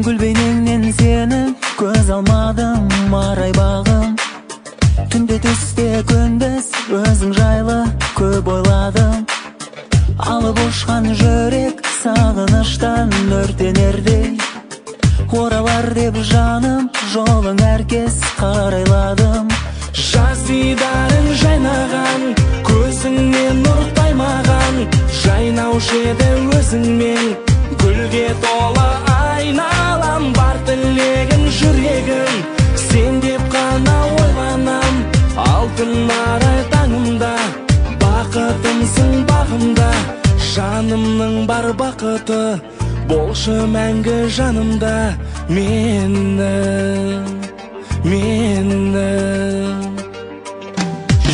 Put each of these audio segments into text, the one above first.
Gül beyningden seni göz almadım maray bağım. Tünde düşte gündüz özün jaylı köp oyladım. Alıp uçkan jörek sağınıştan örtenerdey. Oralar dep жаным жолың herkes karayladım. Жаз дидарың жайнаған, көзіңнен нұр таймаған, жайнаушы еді өзіңмен, гүлге толы айналам. Бар тілегім жүрегім, сен деп қана ойланам. Алтын арай таңымда, бақытымсың бағымда, жанымның бар бақыты, болшы мәңгі жанымда. Менің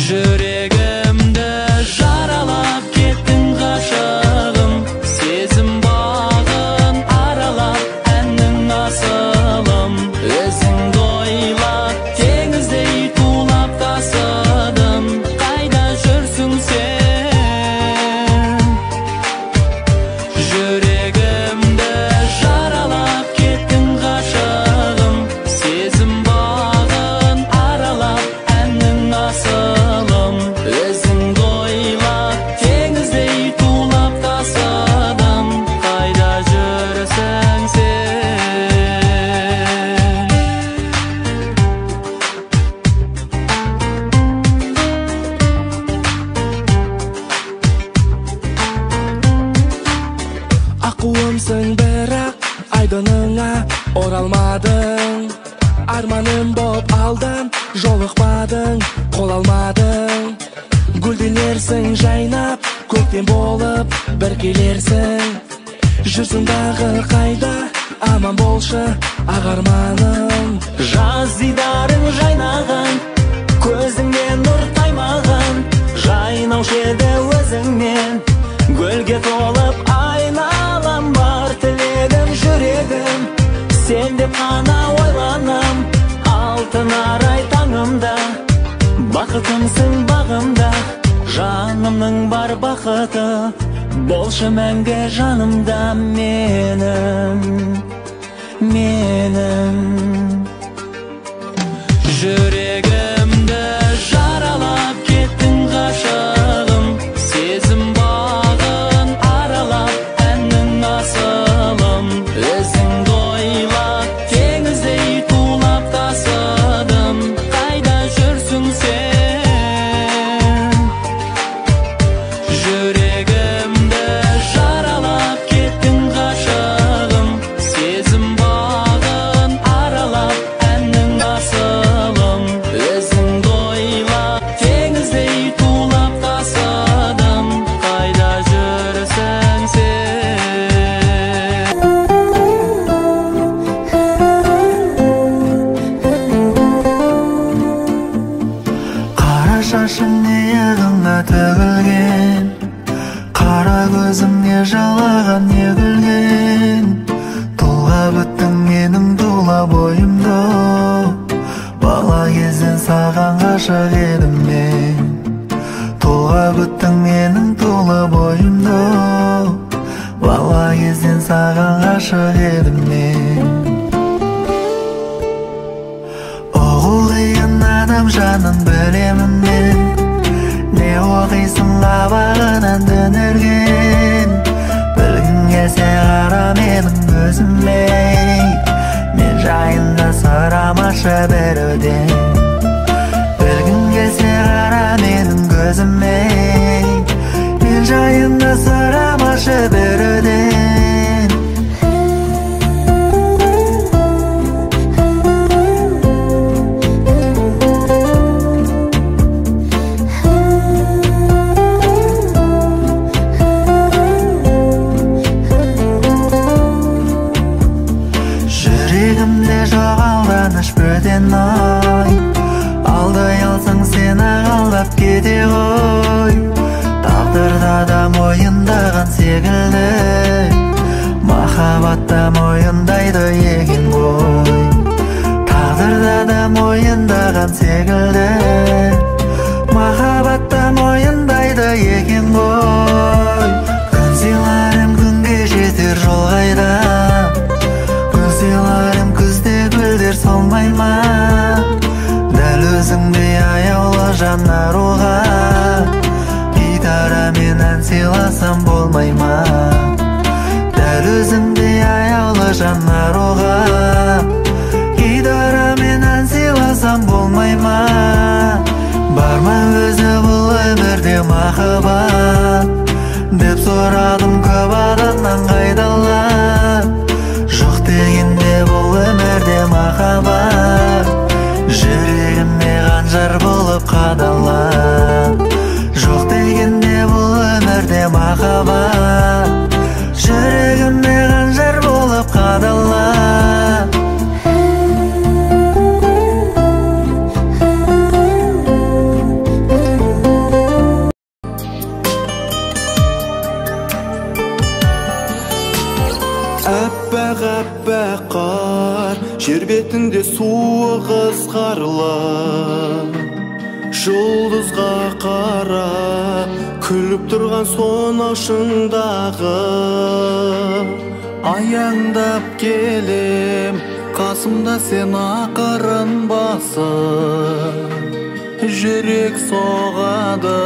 Жүрегімді жаралап кеттің ғашығым, сезім бағын аралап әннің асылым. Өзіңді ойлап теңіздей тулап тасыдым, қайда жүрсің сен? Жүрегімді жаралап кеттің ғашығым, сезім бағын аралап әннің асылым. Өзіңді ойлап теңіздей тулап тасыдым, қайда жүрсің сен? Аққуымсың бірақ айдыныңа оралмадың. Арманым боп алдан жолықпадың, қол алмадың. Гүлденерсің жайнап, көктем болып бір келерсің. Жүрсің дағы қайда, аман болшы ағарманым. Жаз дидарың жайнаған, көзіңнен нұр таймаған, жайнаушы еді өзіңмен, гүлге толып айналам. Бар тілегім жүрегім, сен деп қана ойланам. Алтын арай таңымда, бақытымсың бағымда, жанымның бар бақыты, болшы мәңгі жанымда. Менің жүрегімді жаралап кеттің ғашығым, сезім бағын аралап әннің асылым. Өзіңді ойлап теңіздей тулап тасыдым, қайда жүрсің сен? Жүрегімді жаралап кеттің ғашығым, сезім бағын аралап әннің асылым. Өзіңді ойлап теңіздей тулап тасыдым, қайда жүрсің сен? Қара шашың иығыңа төгілген, қара көзіңе жалаған не күлген. Тұлға бүттің менің тұла бойымды, бала кезден саған ғашық едім мен. Тұлға бүттің менің тұла бойымды, бала кезден саған ғашық едім мен. Оғыл деген адам жанын білемін мен, не оқисың қабағынан түнерген. Білгің келсе қара менің көзіме, мен жайында сұрамашы біреуден. Білгің келсе қара менің көзіме, мен жайында сұрамашы біреуден. Жүрегімде жоғалған үш бөтен ой, алдай алсаң сен ағалдап кете ғой. Тағдырда да мойындаған секілді, махаббатта мойындайды екен ғой. Тағдырда да мойындаған секілді, махаббатта мойындайды екен ғой. Күн сыйларым күнге жетер жол қайда, күн сыйларым адалла. Әппақ қар, жер бетінде суы қызғарлы. Жұлдызға қара, күліп тұрған сонау шыңдағы. Аяңдап келем, қасымда сен ақырын басып. Жүрек соғады,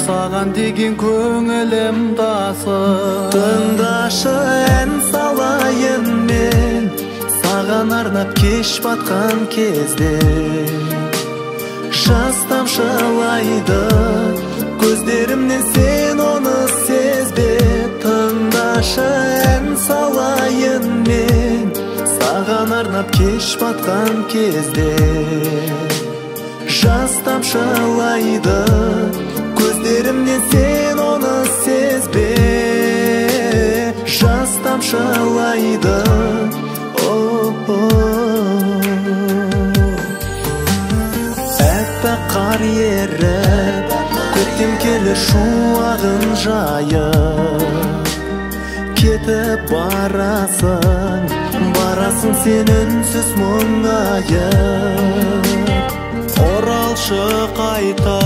саған деген көңілім тасып. Тыңдашы, ән салайын мен, саған арнап кеш батқан кезде. Жас тамшылайды көздерімнен, сен оны сезбе. Тыңдашы, ән салайын мен, саған арнап кеш батқан кезде. Жас тамшылайды көздерімнен, сен оны сезбе. Жас тамшылайды. Әппақ қар еріп, көктем келер шуағын жайып. Кетіп барасың, барасың сен үнсіз мұңайып. Оралшы қайта,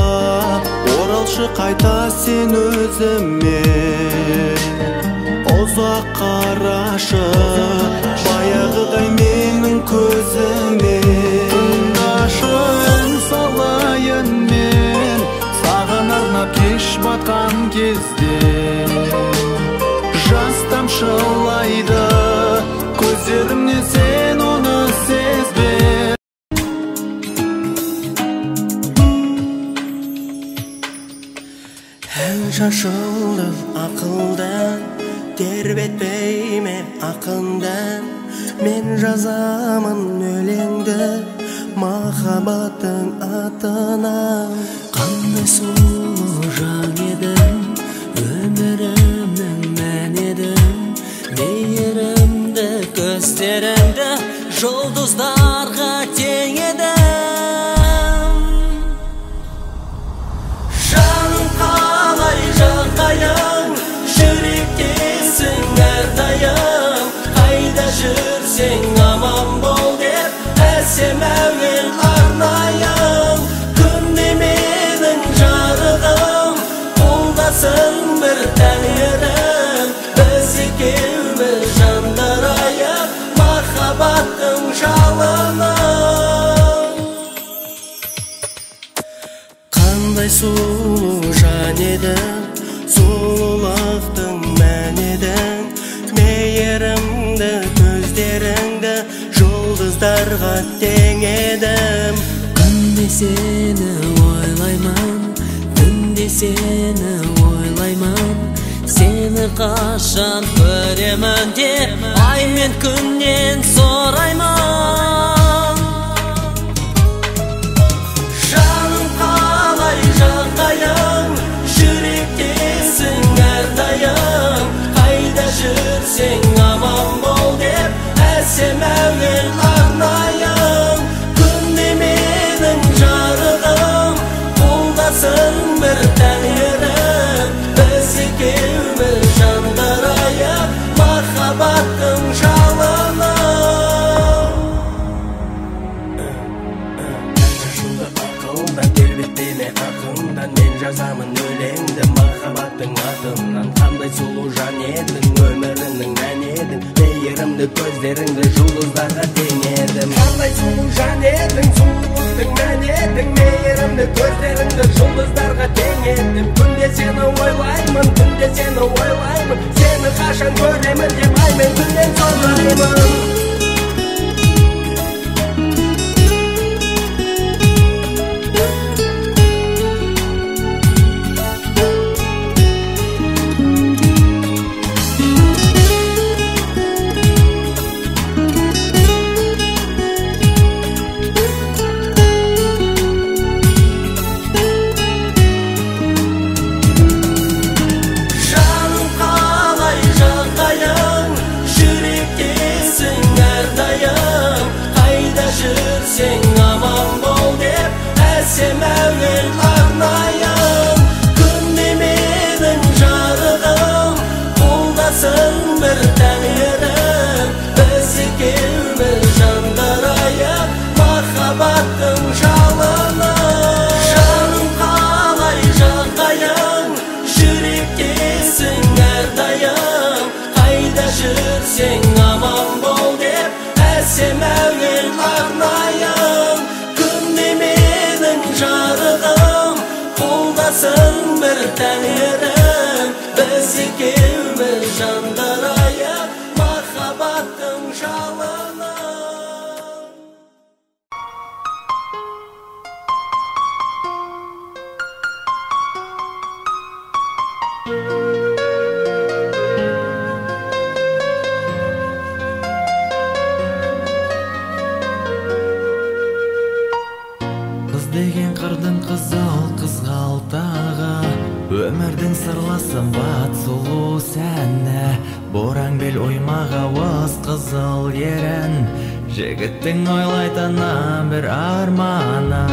оралшы қайта сен өзіме. Ұзақ қарашы, баяғыдай менің көзіме. Тыңдашы, ән салайын мен, саған арнап кеш батқан кезде. Жас тамшылайды көздерімнен, сен оны сезбе. Шашылды ақылдан, тербетпеймен ақындан. Мен жазамын өлеңді махаббаттың атына. Қандай сұлу жан едің, өмірімнің мән едің. Мейірімді көздеріңді жұлдыздарға тең едің. Жаным қалай жағдайың, жүректесің әрдайым. Қайда жүрсең аман бол деп, әсем әуен арнайым. Күнде менің жарығым, қолдасың бір тәңірім. Біз екеуміз жандарайық, махаббаттың жалыны. Қандай сұлу жан едің, сұлулықтың мән едің. Мейірімді көздеріңді жұлдыздарға тең едім. Күнде сені ойлаймын, күнде сені ойлаймын. Сені қашан көремін деп, ай мен күннен сұраймын. Жаным қалай жағдайың, жүректесің әрдайым. Қайда жүрсең аман бол деп, әсем әуен арнайым. Күнде менің жарығым, қолдасың бір тәңірім. Біз екеуміз жандарайық, махаббаттың жалыны. Шашылды ақылдан, тербетпейме ақындан. Мен жазамын өлеңді махаббаттың атынан. Қандай сұлу жан едің, өмірімнің мән едің. Мейірімді көздеріңді жұлдыздарға тең едім. Қандай сұлу жан едің, сұлулықтың мән едің. Мейірімді көздеріңді жұлдыздарға тең едім. Күнде сені ойлаймын, күнде сені ойлаймын. Сені қашан көремін деп, ай мен күннен сұраймын. Жаным қалай жағдайың, жүректе Сен аман бол деп әсем әуен арнайын. Күнде менің жарығым, қолдасын бір тәңірім. Біз екеуміз жандарайық махаббаттың жалыны. Қыз деген қырдың қызыл қызғалтағы, өмірдің сырласын бат сұлу сәні. Боран бел оймаға өз қызыл ерін, жігіттің ойлайтыны бір арманы.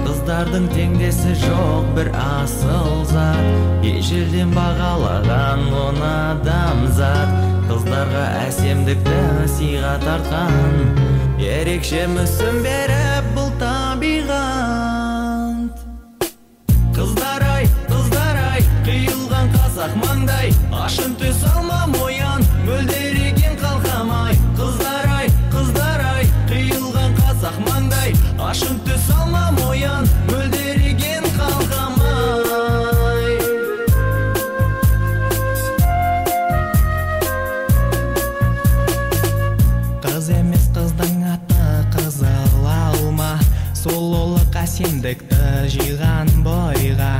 Қыздардың теңдесі жоқ бір асыл зат, ежелден бағалаған он адамзат. Қыздарға әсемдікті сыйға тартқан, ерекше мүсін беріп бұл табиғат. Қыздар-ай, қиылған қазақ маңдай, ашын төс алмам оян, мөлдіреген қалқамай. Қыздар-ай, қиылған қазақ маңдай, ашын төс алмам оян, мөлдіреген қалқамай. Қыз емес қыздың аты қызыл алма, сұлулық әсемдікті жиған бойға.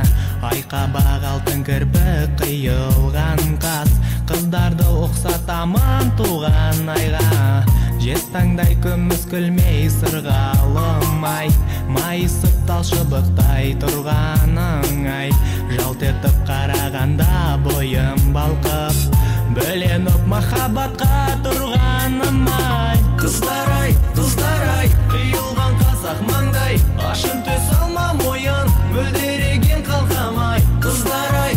Айқабақ алтын кірпік қиылған қас, қыздарды ұқсатамын туған айға. Жезтаңдай күміс күлмей сырғалым ай, майысып талшыбықтай тұрғаның ай. Жалт етіп қарағанда бойым балқып, бөленіп махаббатқа тұрғаным ай. Қыздар-ай, қиылған қазақ маңдай, ашын төс алмам оян, мөлдіреген қалқамай. Қыздар-ай,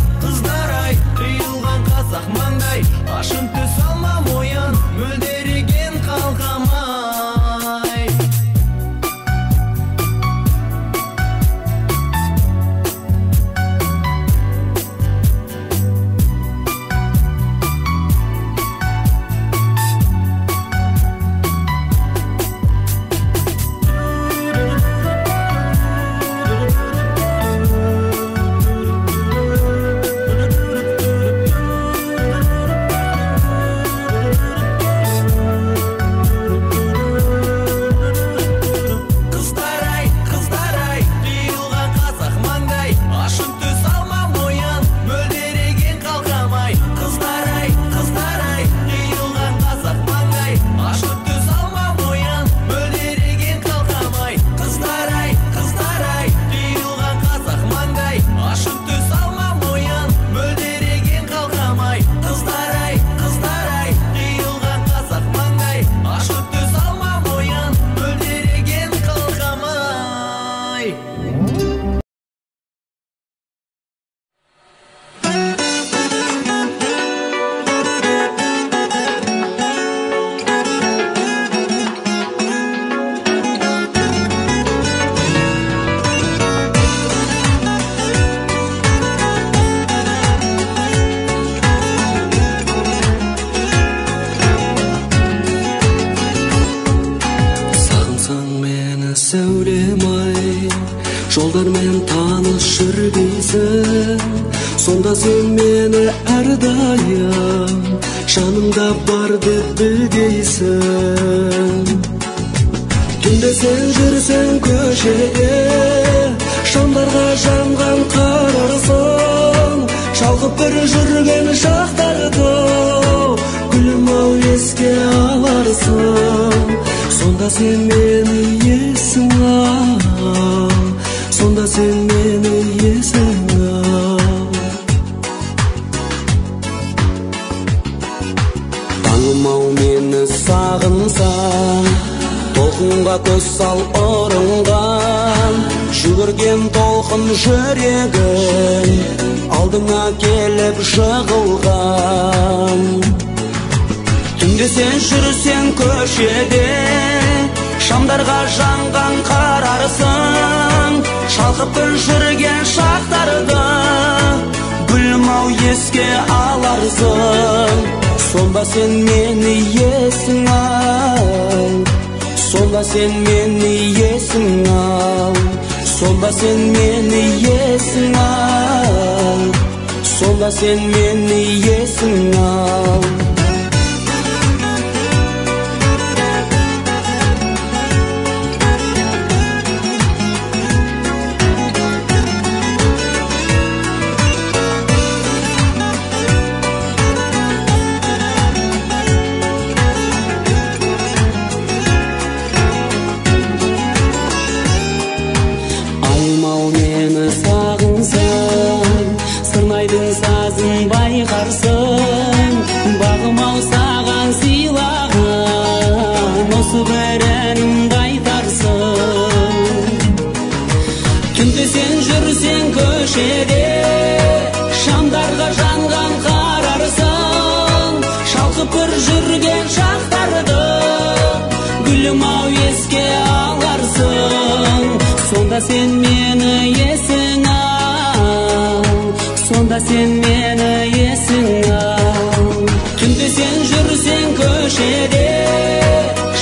қиылған қазақ маңдай, ашын төс алмам оян, мөлдіреген қалқамай. Жолдармен таныс жүргейсің, сонда сен мені әрдайым жанымда бар деп білгейсің. Түнде сен жүрсең көшеде, шамдарға жанған қарарсың, шалқып бір жүрген шақтарды гүлім-ау еске аларсың. Сонда сен мені есің ал, сонда сен мені есің ал. Таңым-ау мені сағынсаң, толқынға көз сал ұрынған, жүгірген толқын жүрегің алдыңа келіп жығылған. Түнде сен жүрсең көшеде, шамдарға жанған қарарсың, шалқып бір жүрген шақтарды гүлім-ау еске аларсың. Сонда Sonda sen meni yesin al, sonda sen meni yesin al, sonda sen meni yesin al, sonda sen meni yesin al. Байқарсың, бағым-ау саған сыйлаған, осы бір әнімді айтарсың. Түнде сен жүрсең көшеде, шамдарға жанған қарарсың, шалқып бір жүрген шақтарды, гүлім-ау еске аларсың. Сонда сен мені есің ал, сонда сен мені есің ал. Түнде сен жүрсең көшеде,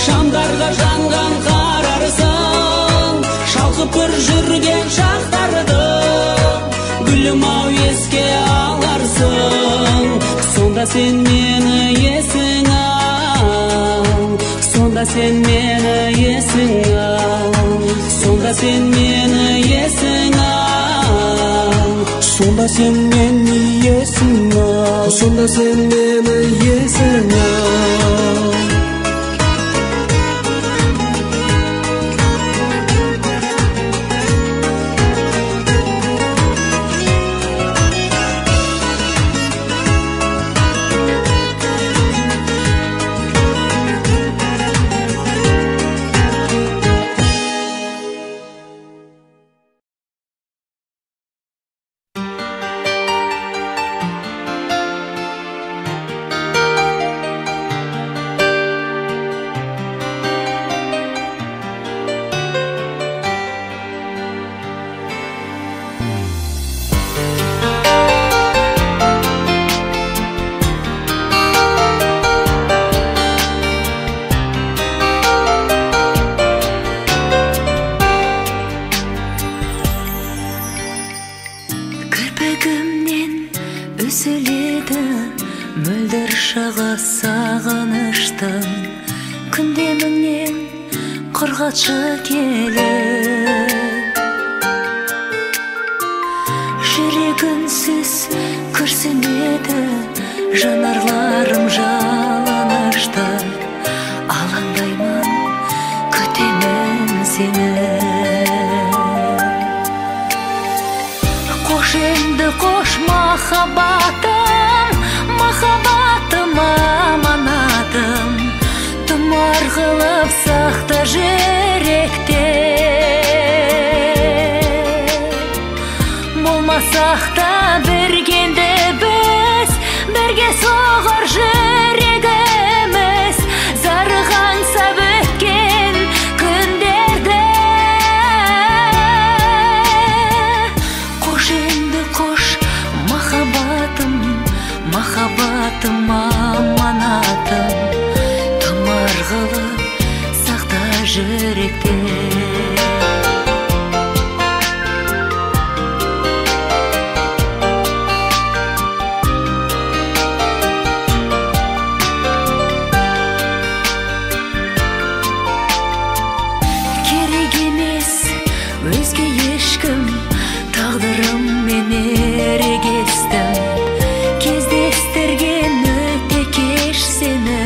шамдарға жанған қарарсың, шалқып бір жүрген шақтарды, гүлім-ау еске аларсың. Сонда сен мені есің ал, сонда сен мені есің ал, сонда сен мені есің ал, сонда сен мені есің ал, сонда сен мені есің ал. Үзіледі мөлдір шағы сағыныштың, күндеміңнен құрғатшы келіп. Жүрегінсіз күрсінеді жанарларым жалынышты, алаңдаймын күтемін сені. Қош енді қош махаббатым, махаббатым аманатым, тұмар қылып сақта жүректе. Болмасақ та біргенде біз, бірге соғар жүрегіміз, зарыған сап өткен күндерді. Қош енді қош махаббатым, махаббатым аманатым, тұмар қылып сақта жүректе. Өзге ешкім тағдырыммен ерегестім, кездестірген өте кеш сені.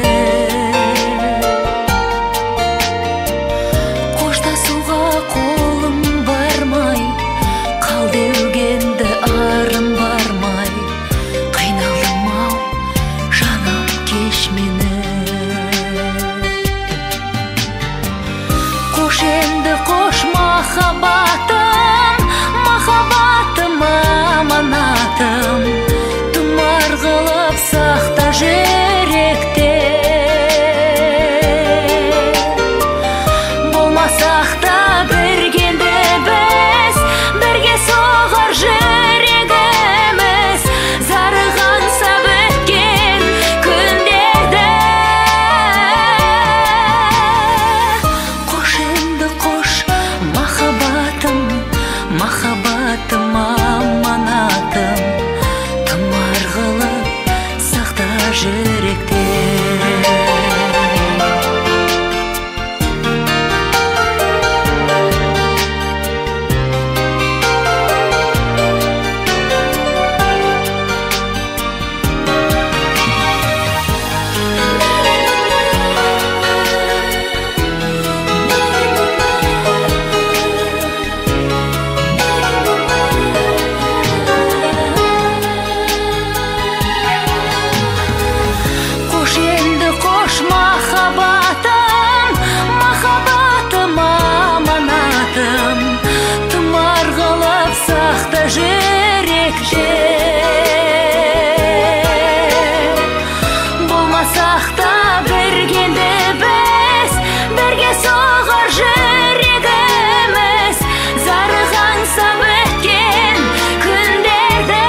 сақта бергенде біз бірге соғар жүрегіміз зарығансап өткен күндерді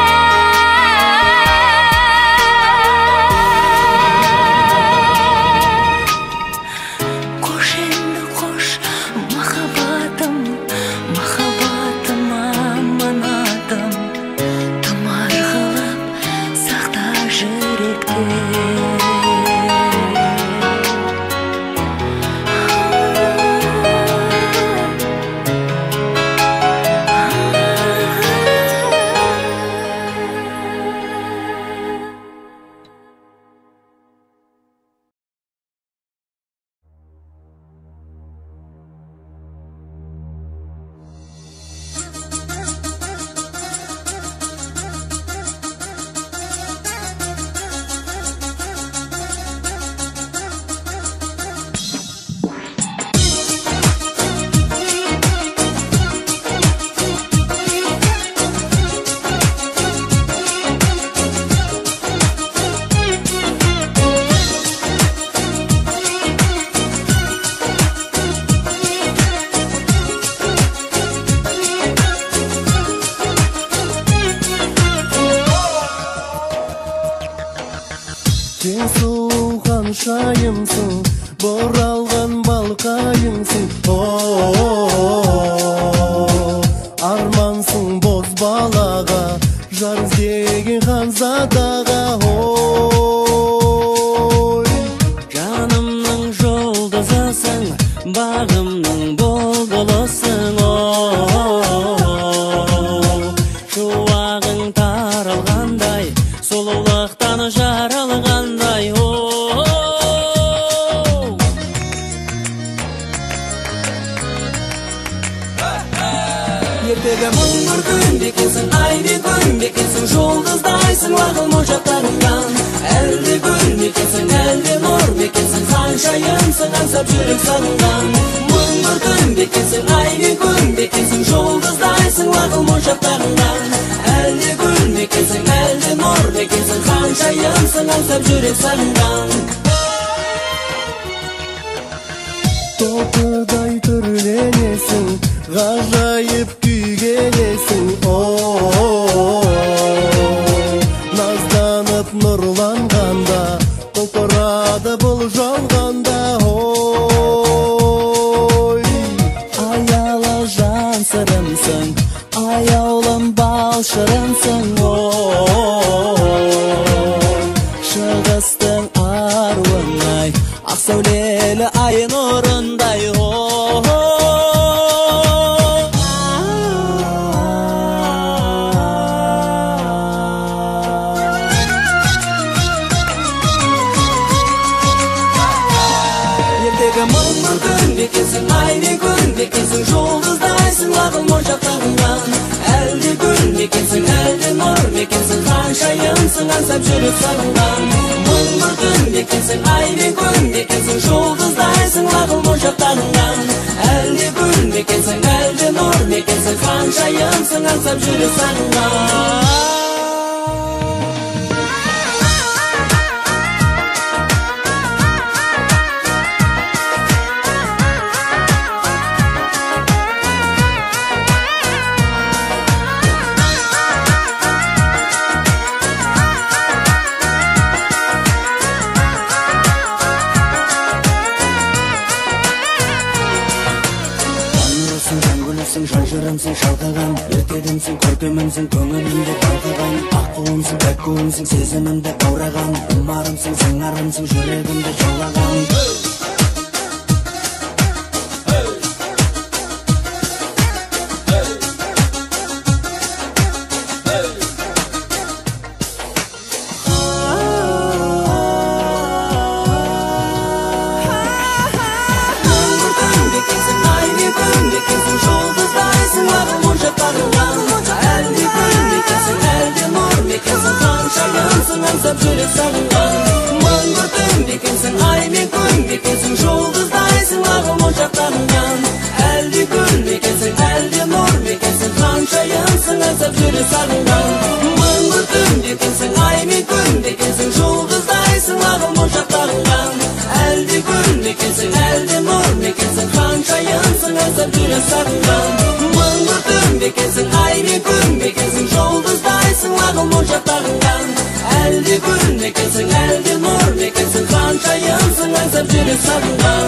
қош енді қош махаббатым махаббатым аманатым тұмар қылып сақта жүректе Сен суған шайымсың, боралған балқайымсың. Армансың боз балаға, жар іздеген ханзадаға. Жанымның жолдызысың, бағымның бұлбұлысың. Шуағың таралғандай, сұлулықтан жаралғандай. Ертегі мың бір күн бекенсің, ай мен күн бекенсің, жұлдыздайсың лағыл моншақтарыңнан. Әлде гүл мекенсің, әлде нұр мекенсің, ханшайымсың аңсап жүрек сағынған. Мың бір күн бекенсің, ай мен күн бекенсің, жұлдыздайсың лағыл моншақтарыңнан. Әлде гүл мекенсің, әлде нұр мекенсің, ханшайымсың аңсап жүрек сағынған. Толқыдай түрленесің, ғажайып күйгенесің. Назданып нұрланғанда, толқырады бұл жалғанда. Аялы жан сырымсың, аяулым бал шырымсың. Шығыстың аруынай, ақ сәулелі ай нұрындай. Ертегі мың бір күн бекенсің, ай мен күн бекенсің, жұлдыздайсың лағыл моншақтарыңнан. Әлде гүл мекенсің, әлде нұр мекенсің, ханшайымсың аңсап жүрек сағынған. Мың бір күн бекенсің, ай мен күн бекенсің, жұлдыздайсың лағыл моншақтарыңнан. Әлде гүл мекенсің, әлде нұр мекенсің, ханшайымсың аңсап жүрек сағынған. Жан жырымсың шалқыған, ертедімсің көркемімсің, көңілімде талқыған. Аққуымсың, бәккуымсың, сезімімді баураған. Ұмарымсың, сыңарымсың, жүрегімді жаулаған. аңсап жүрек сағынған. Мың бір түн бекенсің, ай мен күн бекенсің, жұлдыздайсың лағыл моншақтарыңнан. Әлде гүл мекенсің, әлде нұр мекенсің, ханшайымсың аңсап жүрек сағынған. Мың бір түн бекенсің, ай мен күн бекенсің, жұлдыздайсың лағыл моншақтарыңан. аңсап жүрек сағынған. Мың бір түн бекенсің, ай мен күн бекенсің, жұлдыздайсың ағыл моншақтағынған. Әлде күн бекенсің, әлде нұр бекенсің, ханшайымсың аңсап жүрек сағынған.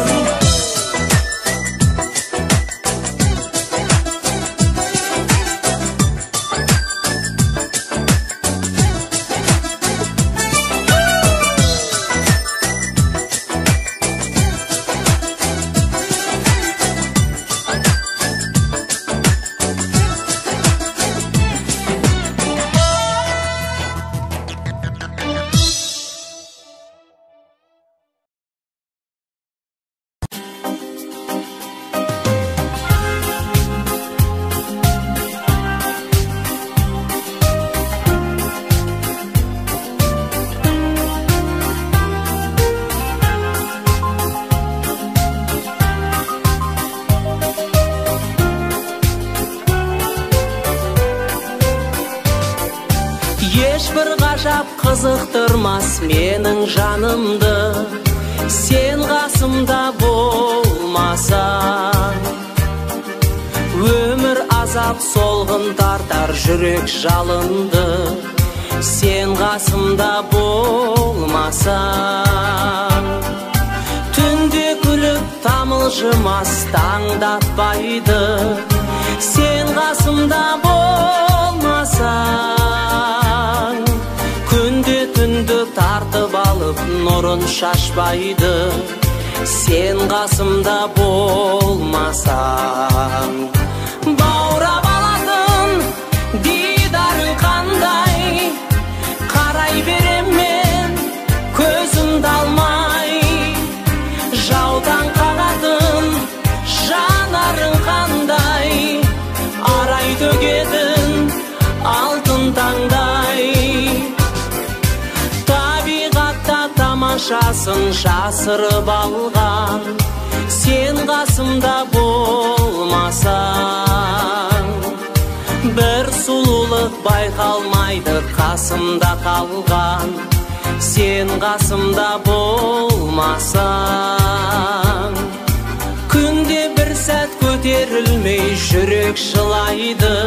Ешбір ғажап қызықтырмас менің жанымды, сен қасымда болмасаң. Өмір азап солғын тартар жүрек жалынды, сен қасымда болмасаң. Түнде күліп тамылжымас таңдатпайды, сен қасымда болмасаң. Күнде түнді тартып алып нұрын шашпайды, сен қасымда болмасаң. Баурап алатын дидарың қандай, қарай берем мен көзімді алмай. Жаудан қағатын жанарың қандай, арай төгетін алтын таңдай. Табиғатта тамашасын жасырып алған, сен қасымда болмасаң. Бір сұлулық байқалмайды қасымда қалған, сен қасымда болмасаң. Күнде бір сәт көтерілмей жүрек жылайды,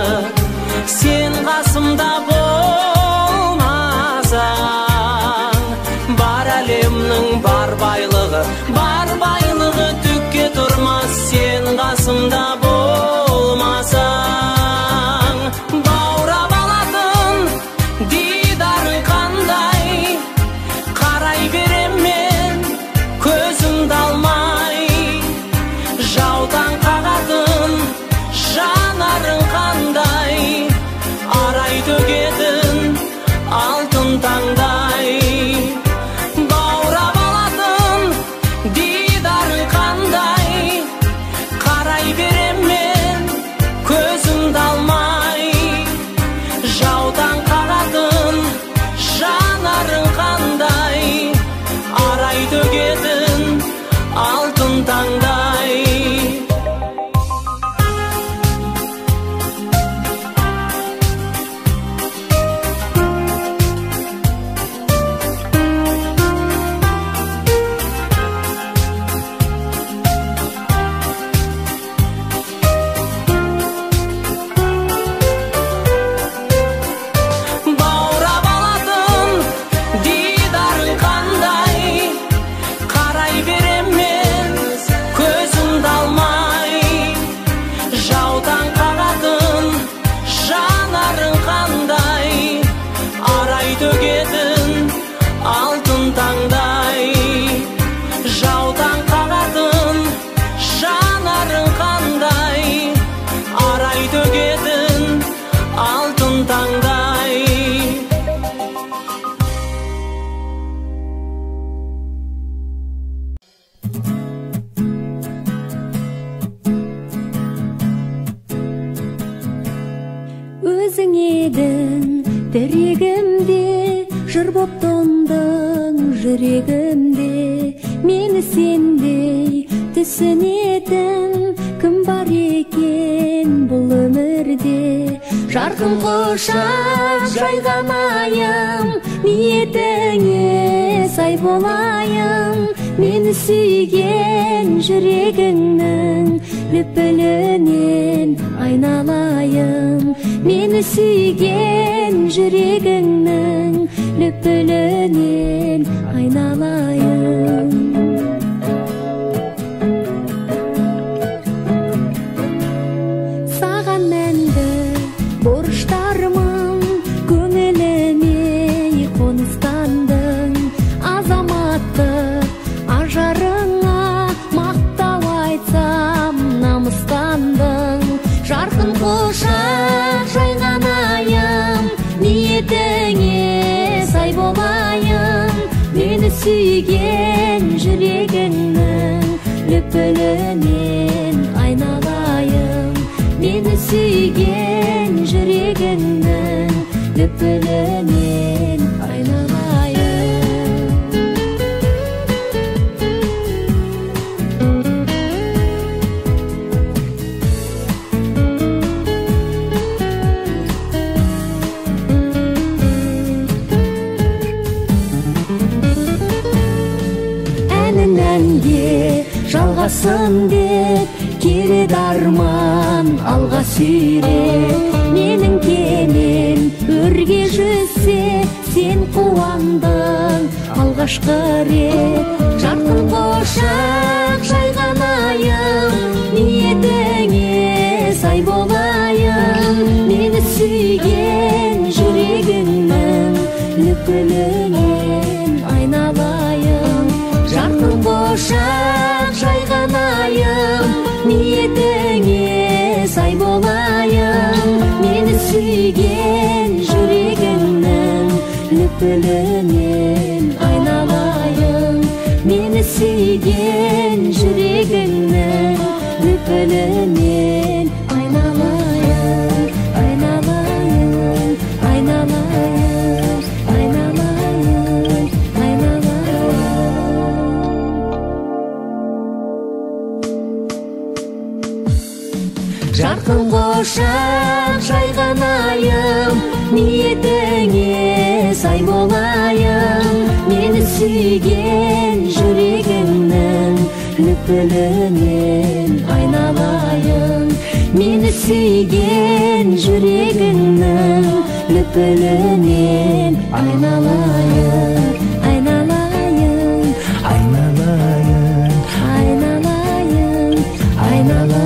сен қасымда болмасаң. Бар әлемнің бар байлығы түкке тұрмас, сен қасымда болмасаң. Баурап алатын дидарың қандай, қарай берем мен көзімді алмай. Жаудан қағатын жанарың қандай, арай төгетін алтын таңдай. Баурап алатын дидарың қандай, қарай берем мен көзімді алмай. Жаудан қағатын жанарың қандай, арай төгетін алтын таңдай. Баурап алатын дидарың қандай, қарай берем мен көзімді алмай. Жаудан қағатын жанарың қандай, арай төгетін алтын таңдай. Жаудан қағатын жанарың қандай, арай төгетін алтын таңдай. Өзің едің тірегімде, жыр боп тондың жүрегімде. Мені сендей түсінетін кім бар екен бұл өмірде. Жарқын құшақ жайған айым, ниетіңе сай болайын. Мені сүйген жүрегіңнің лүпілінен айналайын. Мені сүйген жүрегіңнің лүпілінен айналайын. Саған мәнді борыштармын, көңіліме қоныстандың. Азаматтық ажарыңа мақтау айтсам намыстандың. Жарқын құшақ жайған айым, ниетіңе сай болайын. Мені сүйген жүрегіңнің лүпілінен айналайын. Мені сүйген жүрегіңнің лүпілінен айналайын. Әніңнәнге жалғасын деп келеді арман алға сүйреп. Менің кемел өрге жүзсе сен қуандың алғашқы рет. Жарқын құшақ жайған айым, ниетіңе сай болайын. Мені сүйген жүрегіңнің лүпілінен айналайын. Жарқын құшақ жайған айым, ниетіңе сай болайын. Мені сүйген жүрегіңнің лүпілінен айналайын. Мені сүйген жүрегіңнің лүпілінен айналайын. Айналайын, айналайын, айналайын, айналайын. Жарқын құшақ жайған айым, ниетіңе сай болайын. Мені сүйген жүрегіңнің лүпілінен айналайын. Мені сүйген жүрегіңнің лүпілінен айналайын. Айналайын, айналайын, айналайын, айналайын.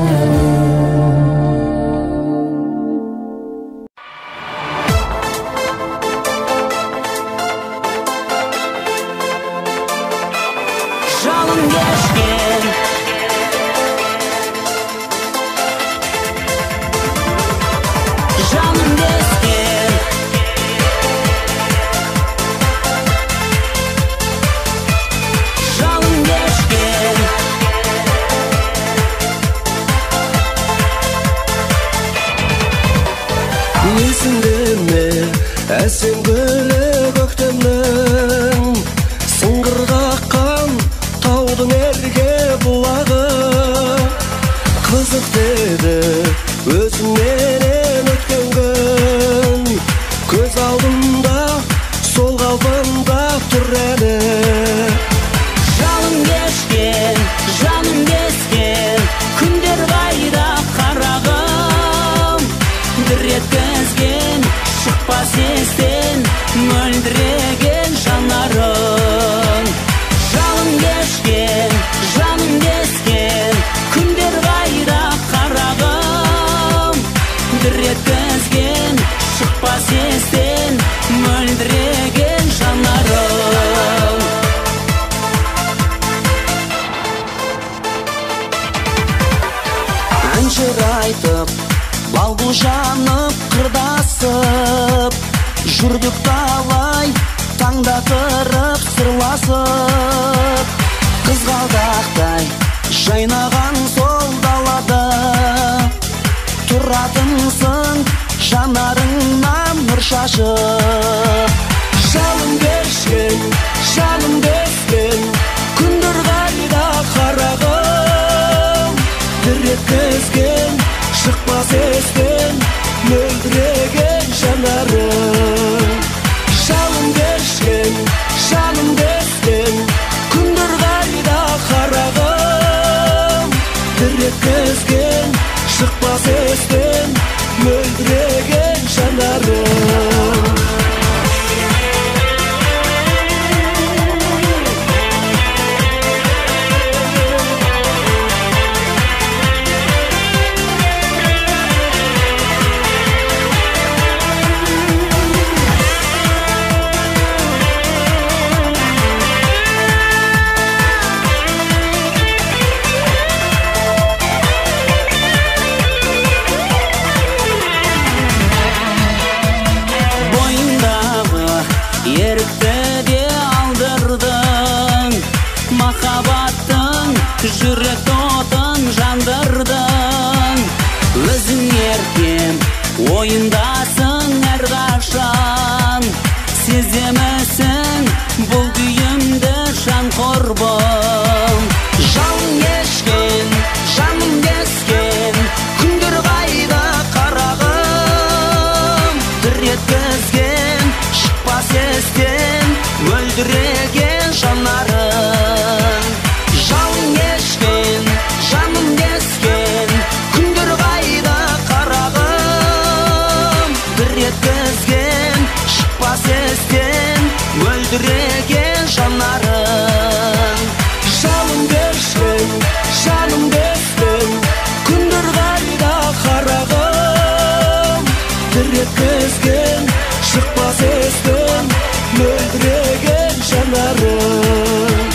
Жалын кешкен жаным дескен жалын кешкен Есіңде ме әсем гүлі көктемнің, сыңғырғаққан таудың ерге бұлағы. Қызық деді өзіңнен өткен күн, көз алдымда сол қалпында тұр әлі. жалын кешкен жаным дескен күндер қайда қарағым. Бір еткізген шықпас естен мөлдіреген жанарың. Жалын кешкен жаным дескен күндер қайда қарағым. Бір еткізген шықпас естен мөлдіреген жанарың. Әншір айтып, балбұл жанып қырдасып, жүрдік талай таңда тұрып сырласып. Қызғалдақтай жайнаған сол далада тұратынсың жанарыңнан нұр шашып. Жалын кешкен жаным дескен күндер қайда қарағым. Бір еткізген шықпас естен мөлдіреген жанарың. Жалын кешкен жаным дескен күндер қайда қарағым. Бір еткізген шықпас естен мөлдіреген жанарың. Жүрек отын жандырдың, өзің еркем ойындасың әрқашан. Сеземісің бұл күйімді жан құрбым. Жалын кешкен, жаным кескен, күндер қайда қарағым. Бір еткізген, шықпас естен мөлдіреген жанарың. Жалын кешкен, жаным кескен, күндер қайда қарағым. Бір еткізген, шықпас естен мөлдіреген жанарың. Жалын кешкен, жаным кескен, күндер қайда қарағым. Бір еткізген, шықпас естен мөлдіреген жанарың.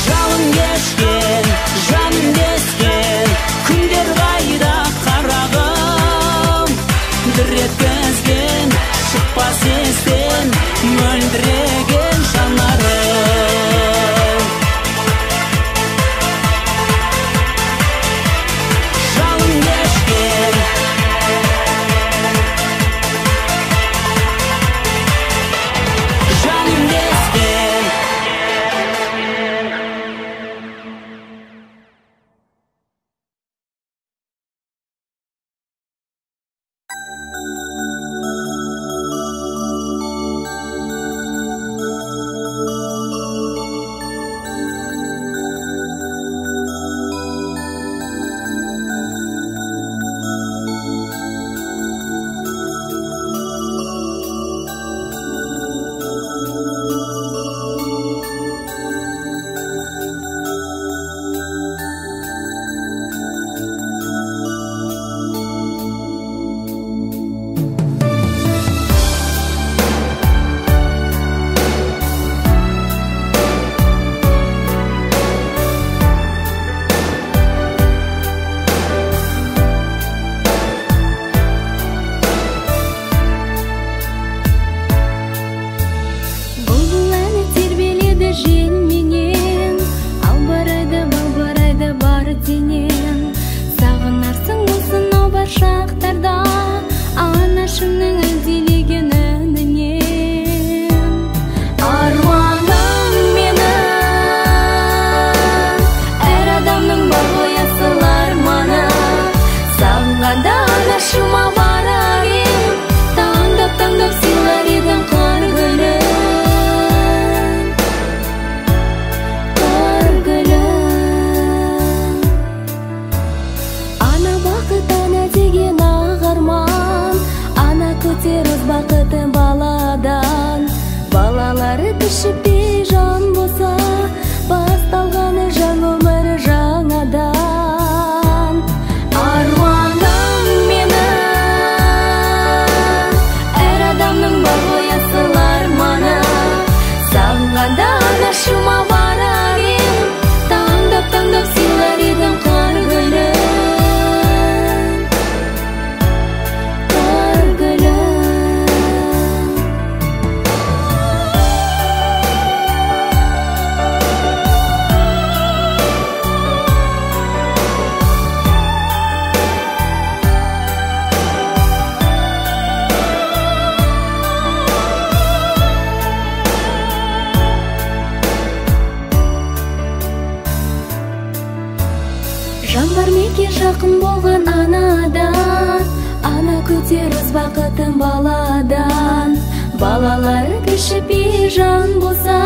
Жалын кешкен, жаным кескен, күндер қайда қарағым. Бір еткізген, шықпас естен мөлдіреген жанарым. Жалын кешкен, жаным кескен. Сағынарсың осынау бар шақтарда, анашымның ізделеген үнінен. Аруаным менің, әр адамның бар ғой асыл арманы. Сағынғанда анашыма барар ем, таңдап сыйлар едім қар гүлін. Көтеріз бақытын баладан, балалары түшіппей жан болса, басталғаны жан өмірі жаңадан. Аруаным менің, әр адамның бар ғой асыл арманы. Сағынғанда анашыма барар ем, таңдап сыйлар едім қар гүлін. Жан бар мекен жақын болған анадан, ана көтеріз бақытын баладан. Балалары кішіпей жан болса,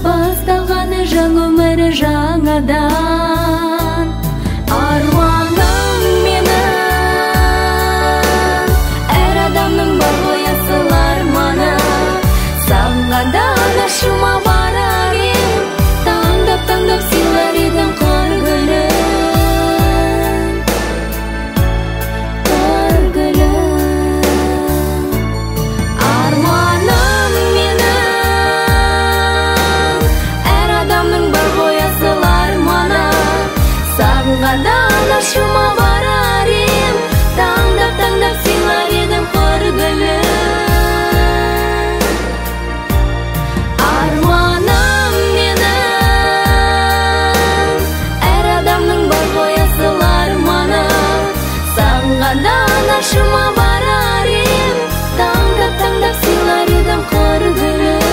басталғаны жан өмірі жаңадан. Аруан Каршыма барар едім, таңдап сыйлар едім қыр гүлін.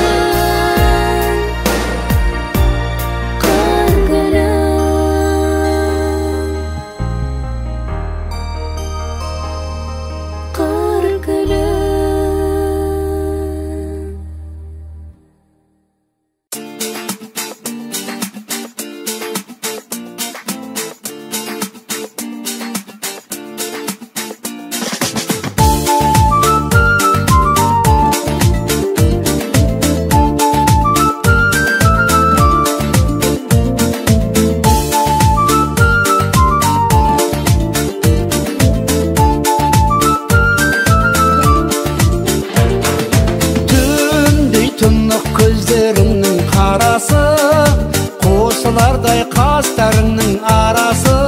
Қосылардай қастарыңның арасы,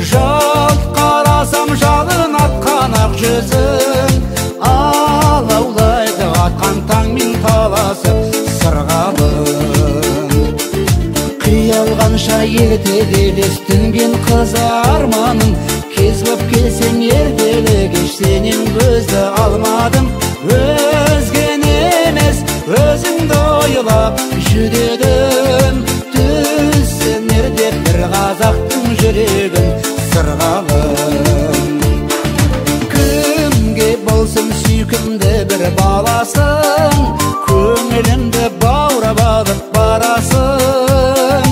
жалт қарасам жалын атқан ақ жүзің, алаулайды атқан таңмен таласып сырғалым. Қиялғанша ертелес түнген қыз арманым, кез боп келсең ертелі кеш сенен көзді алмадым. Өзген емес өзіңді ойлап жүдедім, түсінер деп бір қазақтың жүрегін сырғалым. Кімге болсын сүйкімді бір баласың, көңілімді баурап алып барасың.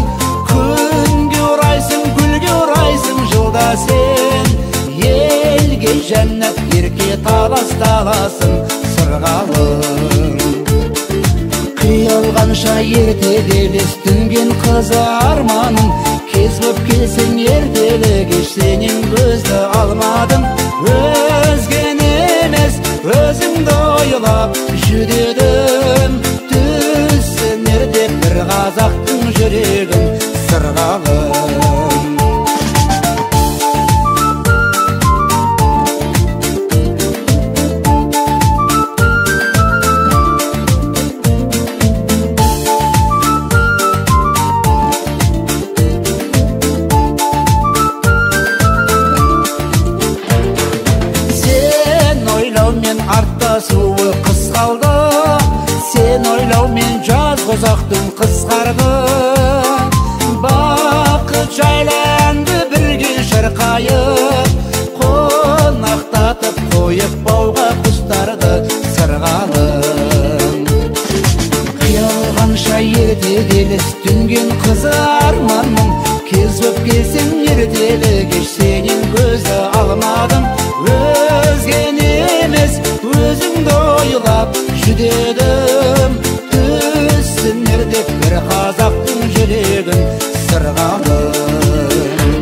Күнге орайсың, гүлге орайсың жылда сен, елге жәннат ерке талас-таласың сырғалым. Қиялғанша ертелес түнген қыз арманым, кез боп келсең ертелі кеш сенен көзді алмадым. Өзген емес өзіңді ойлап жүдедім, түсінер деп бір қазақтың жүрегін сырғалым. Артта суы қысқалды, сен ойлаумен жаз қозақтың қысқарды. Бақыт жайланды бірге шырқайып, қонақтатып қойып бауға құстарды сырғалым. Қиялғанша ертелес түнген қыз арманым, кез боп келсең ертелі кеш сенен көзді алмадым. Өзген емес өзіңді ойлап жүдедім, түсінер деп бір қазақтың жүрегін сырғалым.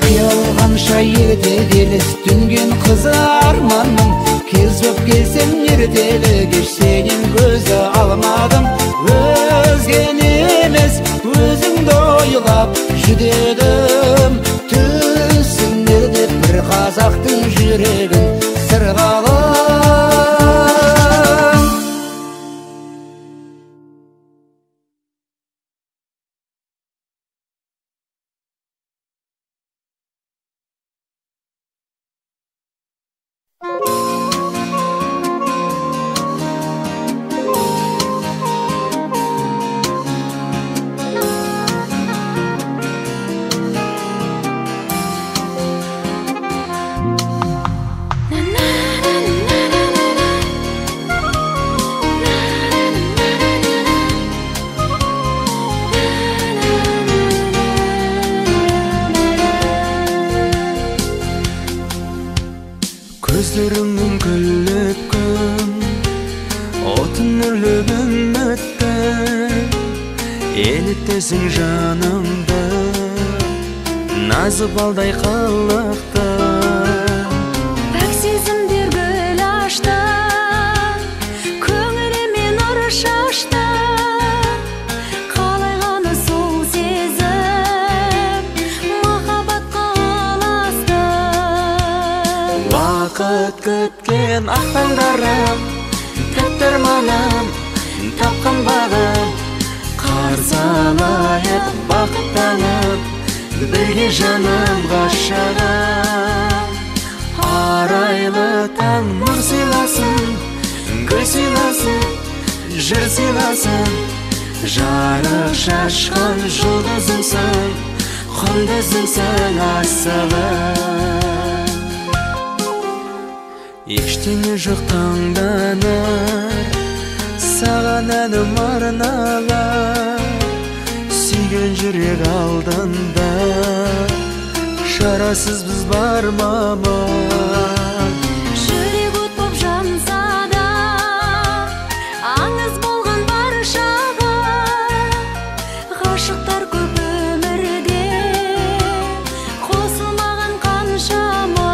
Қиялғанша ертелес түнген қыз арманым, кез боп келсең ертелі кеш сенен көзді алмадым. Өзген емес өзіңді ойлап жүдедім, түсінер деп бір қазақтың жүрегін сырғалым. Gözlerimin güllük gün, otun ürlüğün ötte, elittesin janımda, nazı balday kallıkta. Pek сезімдер гүл ашты, көңіліме нұр шашты. Қалай ғана сол сезім, махаббатқа ұласты. Вақыт күткен ақ таңдарым, тәтті арманым, тапқан бағым, қарсы алайық бақыттанып, бірге жаным ғашығым. арайлы таң нұр сыйласын, гүл сыйласын, жыр сыйласын. Жарық шашқан жұлдызымсың, құндызымсың асылым. Ештеңе жоқ таңданар, саған әнім арналар. Сүйген жүрек алдында, шарасыз біз бар маман. Жүрек от боп жанса да, аңыз болған баршаға. Ғашықтар көп өмірде, қосылмаған қаншама.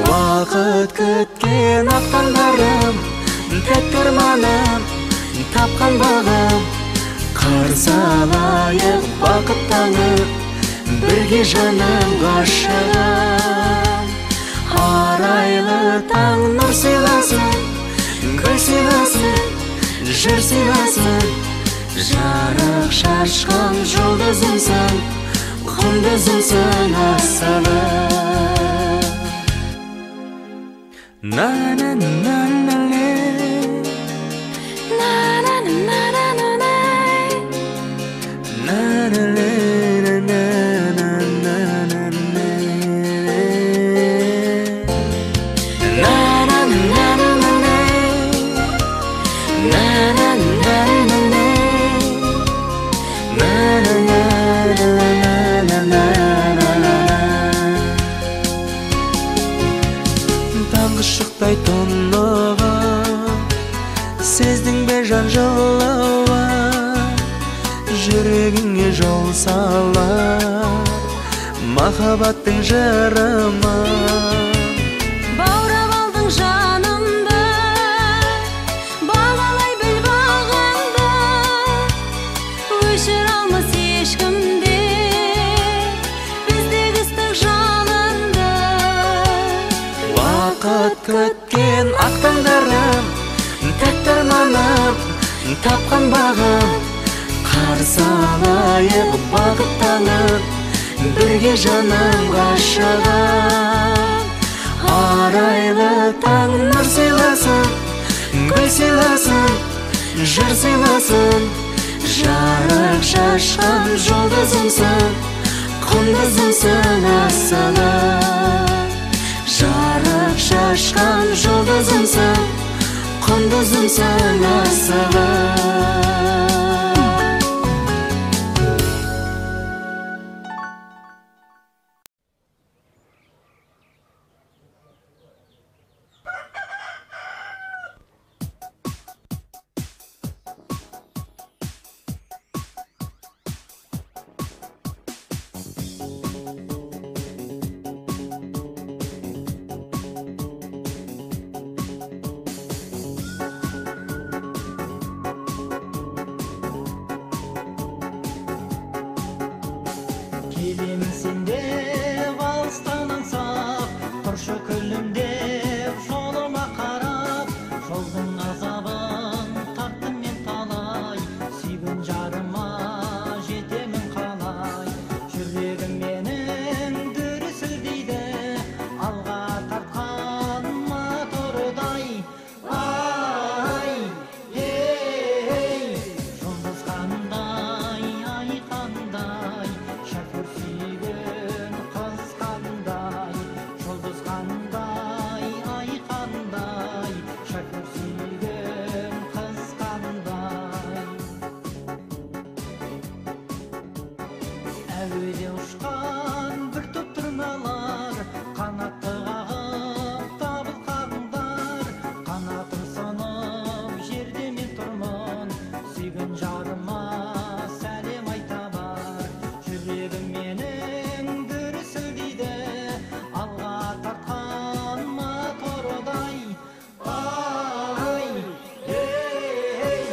Уақыт күткен ақ таңдарым, тәтті арманым, тапқан бағым. Қарсы алайық бақыт таңын, бірге жаным ғашығым. Арайлы таң нұр сыйласын, гүл сыйласын, жыр сыйласын. Жарық шашқан жұлдызымсың, құндызымсың асылым. На-на-на-на-на-на, На-на-на-на-на-на, таңғы шықтай тұнығы, сездің бе жан жылауы, жүрегіңе жол салар махаббаттың жырымы. баурап алдың жанымды, бағалай біл бағыңды. Өшір алмас ешкімде біздегі ыстық жалынды. Уақыт күткен ақ таңдарым, тәтті арманым, тапқан бағым. Қарсы алайық бақыт таңын, бірге жаным ғашығым. Арайлы таң нұр сыйласын, гүл сыйласын, жыр сыйласын. Жарық шашқан жұлдызымсың, құндызымсың асылым. Жарық шашқан жұлдызымсың, құндызымсың асылым. Келемсің деп алыстан аңсап, тұршы күлімдеп жолыма қарап. Жолдың азабын тарттым мен талай, сүйген жарыма жетемін қалай. Жүрегім менің дүрсілдейді, алға тартқан мотордай. Ай, ей, жұлдыз қандай, ай қандай, шәкір сүйген қыз қандай. Жұлдыз қандай, ай қандай, шәкір сүйген қыз қандай. Әуеде ұшқан бір топ тырналар, қанатты қағып табыл қағыңдар. Қанатым сынып жерде мен тұрмын, сүйген жарыма сәлем айта бар. Жүрегім менің дүрсілдейді, алға тартқан мотордай. Ай, ей,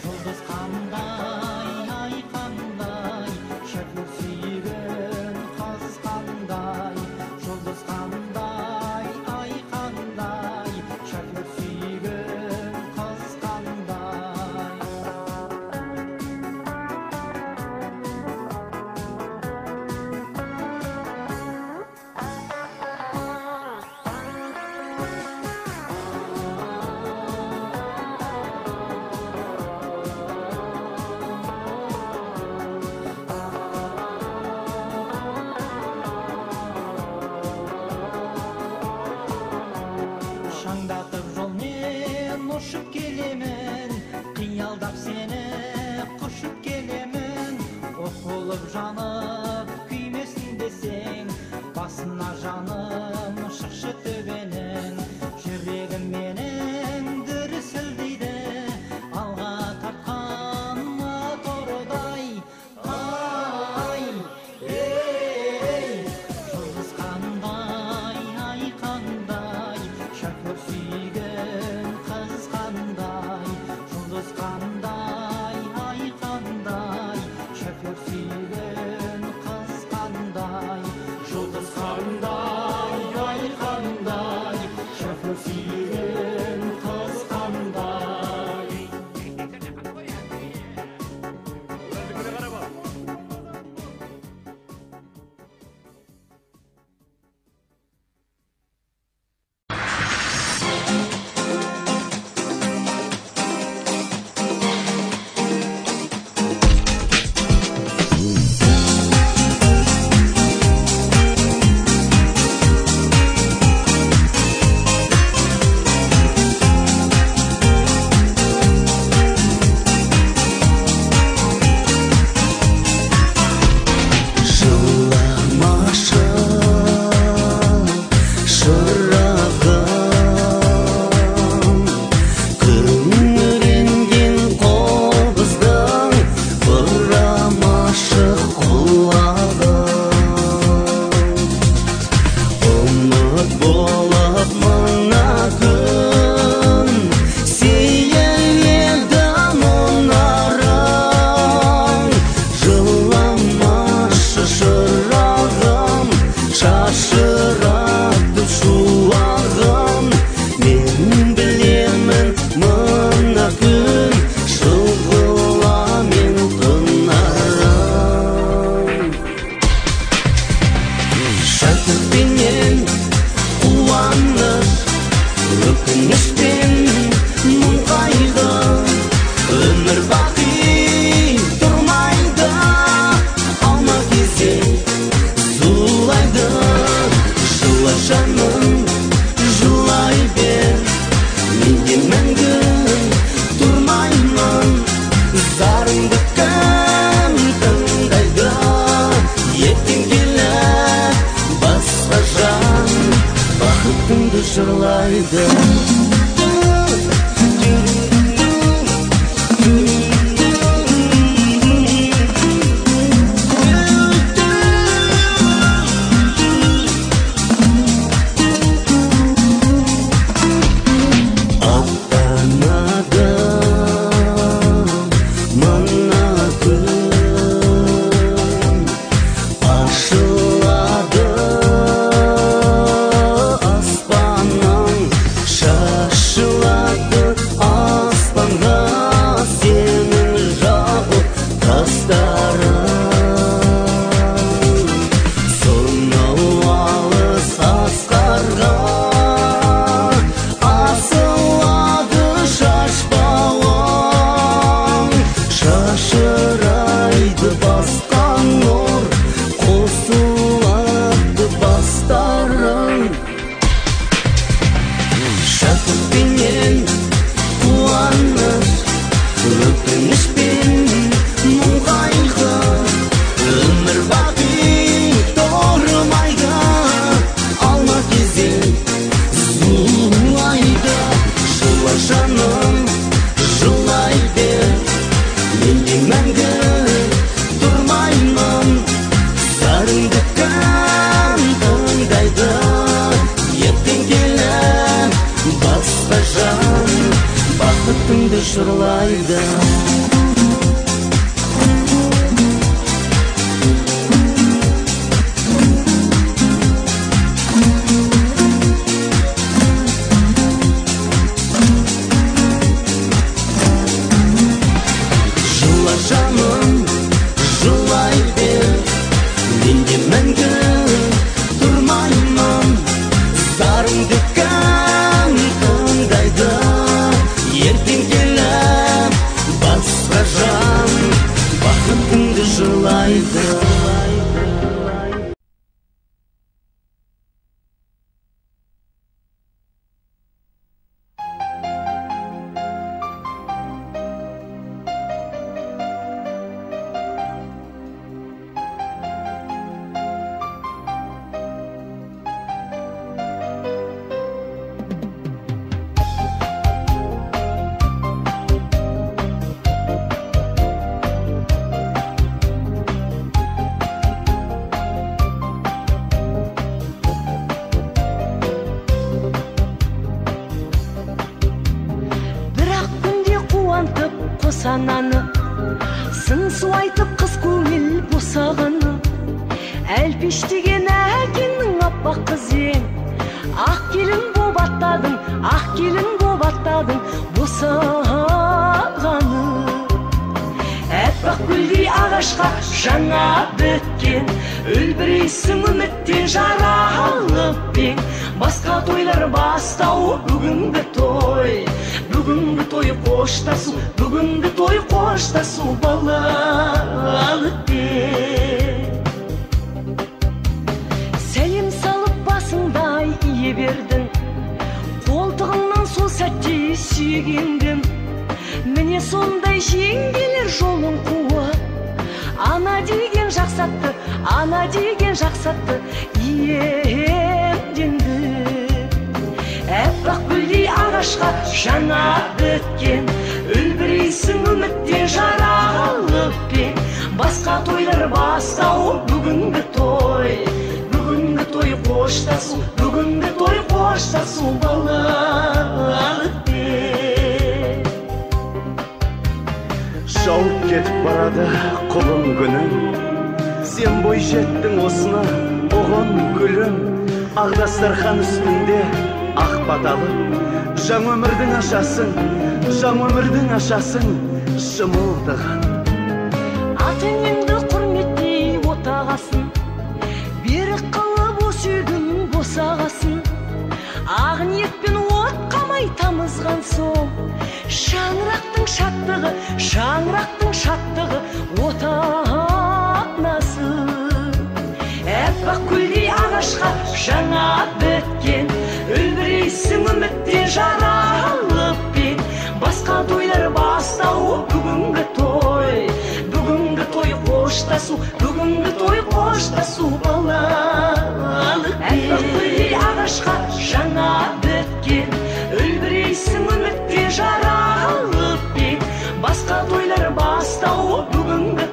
жұлдыз қандай, ай қандай, шәкір сүйген жылайды. Сананы сын су айтып қыз көңіл босағаны әлпештеген әкеңнің аппақ қызен ақ келін боп аттадың, ақ келін боп аттадың босағаны әппақ гүлдей ағашқа жаңа біткен үлбірейсің үміттен жаралып пең басқа тойлар бастау бүгінгі той қоштасу, бүгінгі той қоштасу балалықпен. Сәлем салып басыңдай ие бердің, қолтығыңнан сол сәтте сүйгендім. Міне сондай жеңгелер жолын қуып, ана деген жақсатты, иемденді. Әппақ гүлдей ағашқа жаңа біткен үлбірейсің үміттен жаралып пең басқа тойлар бастау бүгінгі той қоштасу, бүгінгі той қоштасу балалықпен. Жауып кетіп барады құлын күнің, сен бой жеттің осына оғын гүлім. Ақ дастархан үстінде ақ баталы жаңа өмірдің ашасын шымылдаған. Ата-енеңді құрметтей отағасын, берік қылып осы үйдің босағасын. Ақ ниетпен от қамай тамызған соң, шаңырақтың шаттығы отанасы. Әппақ гүлдей ағашқа жаңа біткен үлбірейсің үміттен жаралып пең басқа тойлар бастау бүгінгі той қоштасу, бүгінгі той қоштасу балалықпен. Әппақ гүлдей ағашқа жаңа біткен үлбірейсің үміттен жаралып пең басқа тойлар бастау бүгінгі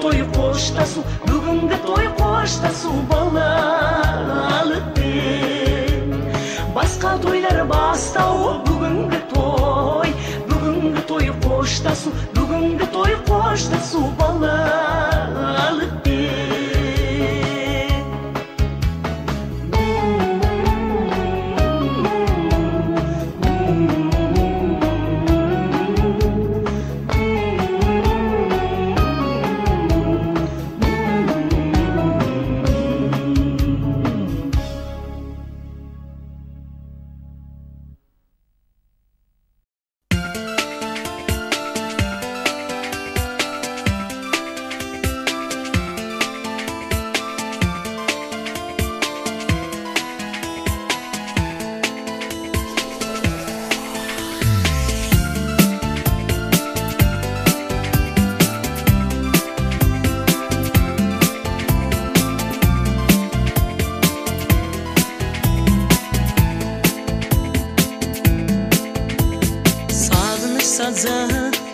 той қоштасу, бүгінгі той қоштасу балалықпен. Басқа тойлар бастау бүгінгі той қоштасу, бүгінгі той қоштасу балалықпен.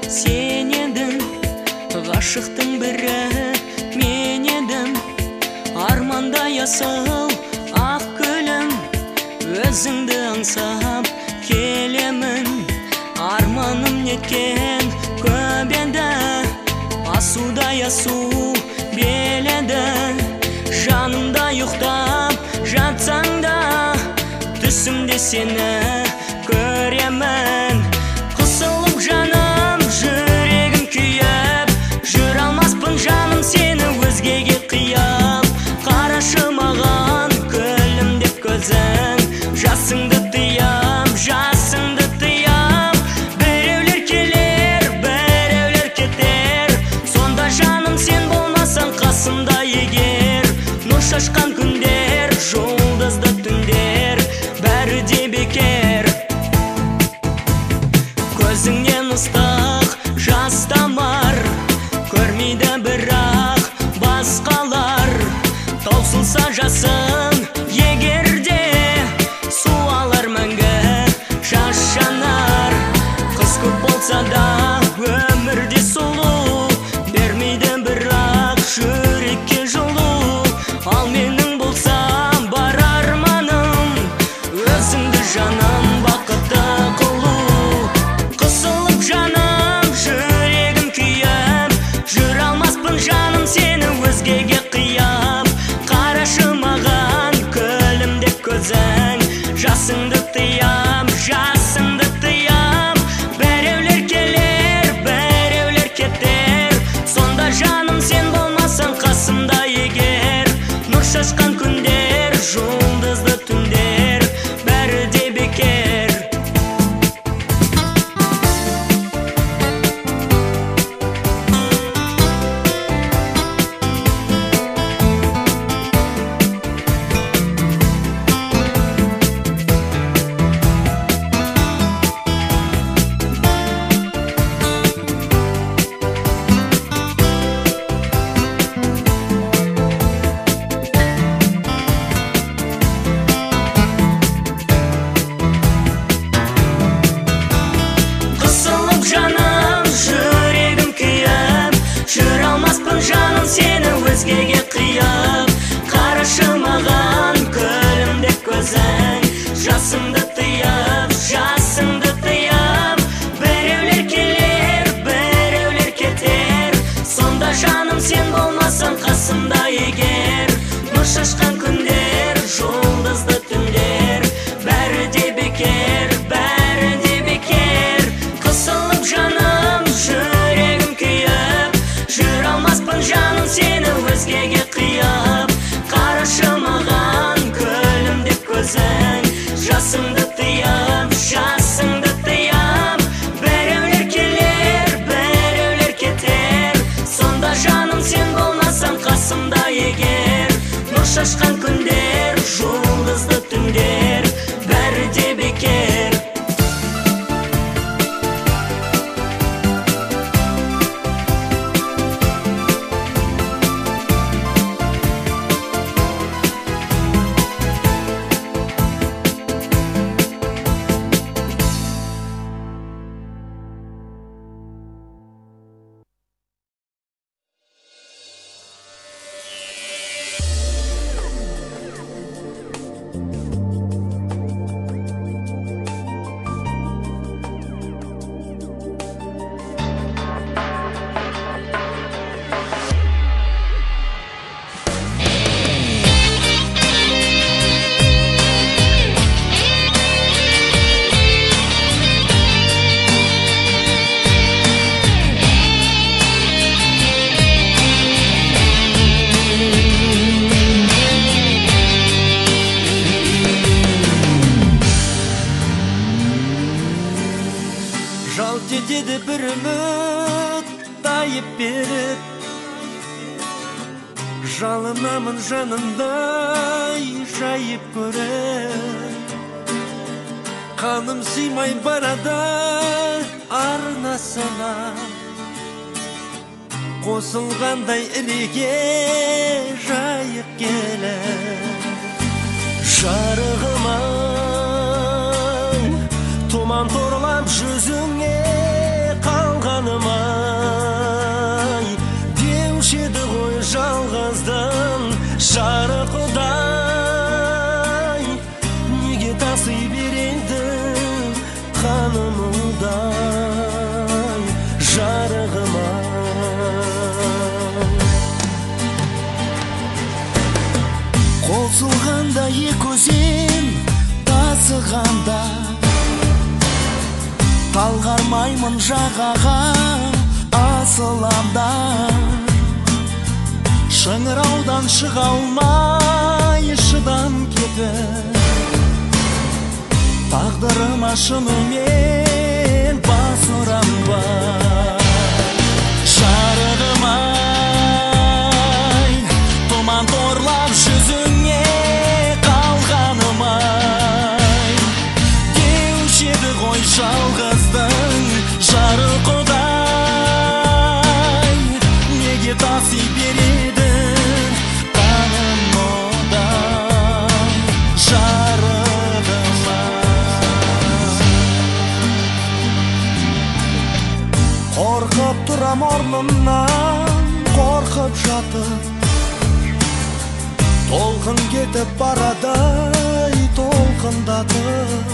Сен едің, ғашықтың бірі мен едім. Армандай асыл ақ гүлім, өзіңді аңсап келемін. Арманым неткен көп еді, асудай асу беледі. Жанымда ұйықтап жатсаң да, түсімде сені көремін. Қысылып жаным, жүрегім күйіп, жүр алмаспын жаным сені өзгеге қияп. Қарашы маған күлімдеп көзің, жасыңды тыям, біреулер келер, біреулер кетер, сонда бермейді бірақ басқалар. Таусылса жасың егерде суалар мәңгі жас жанар. Қыз көп болса да өмірде сұлу, бермейді бірақ жүрекке жылу. Ал менің болсам бар арманым, өзіңді жаным бақытты қылу. Қысылып жаным жүрегім күйіп, жүре алмаспын жаным сені өзгеге қияп. Қарашы маған күлімдеп көзің, жасыңды тыям, жасыңды тыям. Біреулер келер, біреулер кетер, сонда жаным сен болмасаң қасымда егер. Нұр шашқан күндер, жұлдызды түндер, бәрі де бекер. Қысылып жаным жүрегім күйіп, жүре алмаспын жаным сені өзгеге қияп. Қарашы маған күлімдеп көзің, жасыңды тыям, жасыңды тыям. Біреулер келер, біреулер кетер, сонда жаным сен болмасаң қасымда егер. Нұр шашқан күндер, жұлдызды түндер, бәрі де бекер, бәрі де бекер. Қысылып жаным жүрегім күйіп, жүре алмаспын жаным сені өзгеге қияп. Қарашы маған күлімдеп көзің, жасыңды тыям, жасыңды тыям. Біреулер келер, біреулер кетер, сонда жаным сен болмасаң қасымда егер. Нұр шашқан күндер, жұлдызды түндер, бәрі де бекер. Жалт етеді бір үміт тайып беріп, жалынамын жанындай жайып көріп. Қаным сыймай барады арнасына, қосылғандай іреге жайып келіп. Жарығым-ай, тұман торлап жүзіңе қалғаным-ай, деуші еді ғой жалғыздың жарықтай. Неге таси береді қанымдай жарығым-ай. Қосылғанда екі өзен тасығанда, талғармаймын жағаға асыламда. Шыңыраудан шыға алмай шыдам кетіп, тағдырыма шынымен бас ұрам ба. Жарығым-ай, тұман торлап жүзіңе қалғаным-ай, деуші еді ғой жалғыздың жарықтай. Жақын кетіп барадай толқындатып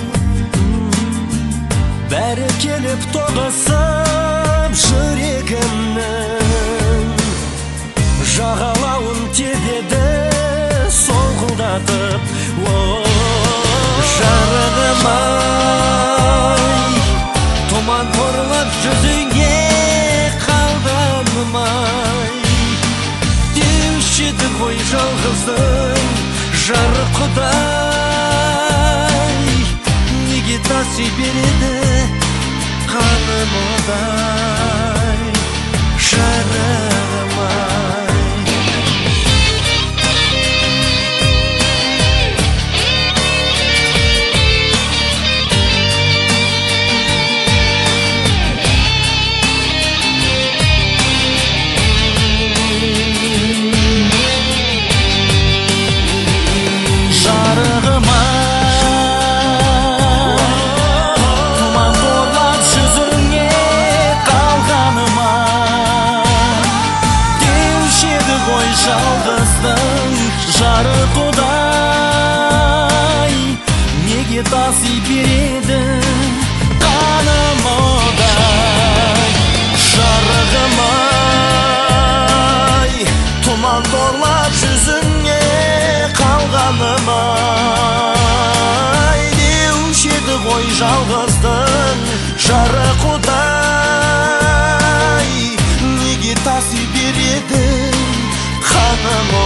Бәрі келіп тоғысып жүрегімнің Жағалауын тебеді солқылдатып Жарығым-ай, тұман торлап жүзіңе қалғаным-ай Деуші еді ғой жалғыздың жарық құдай Неге таси береді қанымдай жарығым-ай Жалғыздың жарық құдай Неге таси береді қанымдай Жарығым-ай, тұман торлап жүзіңе қалғаным-ай Деуші еді ғой жалғыздың жарық құдай Неге таси береді Kanım